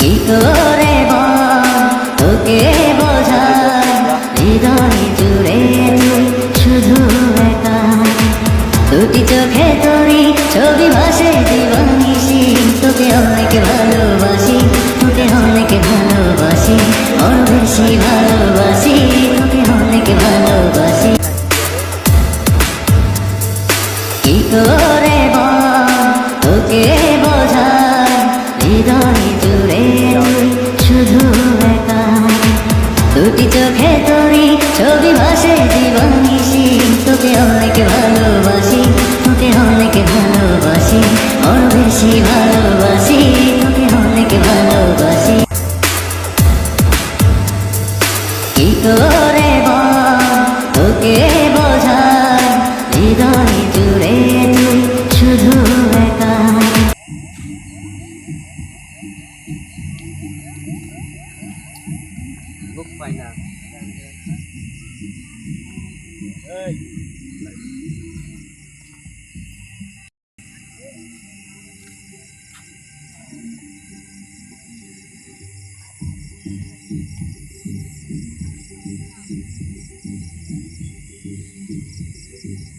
কি করে তোকে বোঝাই হৃদয় জুড়ে তুই শুধু একা দুটি চোখে তোরই ছবি ভাসে দিবানিশি তোকে অনেক ভালোবাসি তোকে অনেক ভালোবাসি ওর বেশি ভালোবাসি তোকে অনেক ভালোবাসি কি করে তোকে বোঝাই হৃদয় জুড়ে তুই শুধু একা দুটি চোখে তোরই ছবি ভাসে দিবানিশি তোকে অনেক ভালোবাসি তোকে অনেক ভালোবাসি ওর বেশি ভালোবাসি তোকে অনেক ভালোবাসি কি করে তোকে বোঝাই হৃদয় জুড়ে তুই শুধু একা বুক পাই না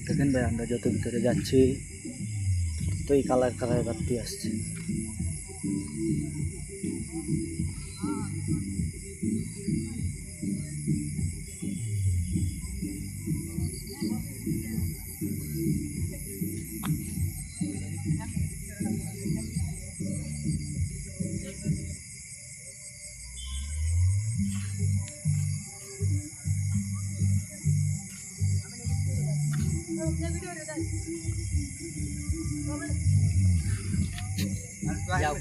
দেখেন ভাই, আমরা যত ভিতরে যাচ্ছি ততই কালার কালার বাড়তি আসছে।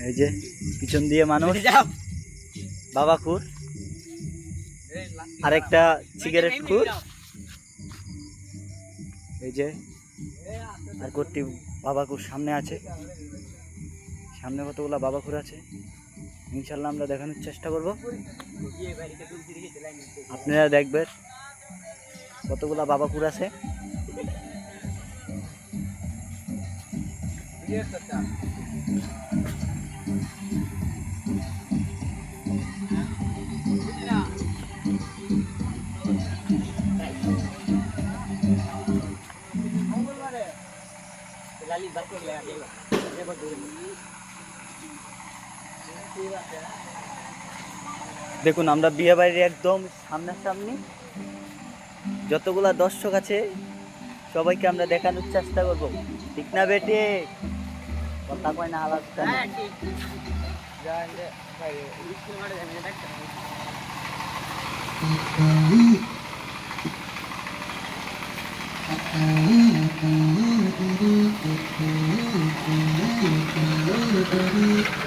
এই যে পিছন দিয়ে মানুষ বাবা খুর, আরেকটা সিগারেট খুর, এই যে আর কটি বাবা খুর সামনে আছে, সামনে কতগুলা বাবা খুর আছে। ইনশাল্লাহ আমরা দেখানোর চেষ্টা করব, আপনারা দেখবেন কতগুলা বাবা খুর আছে। দেখুন আমরা বিয়ে বাড়ির একদম সামনাসামনি, যতগুলা দর্শক আছে সবাইকে আমরা দেখানোর চেষ্টা করব, ঠিক না বেটে? কথা কয় না আলাদা Thank you.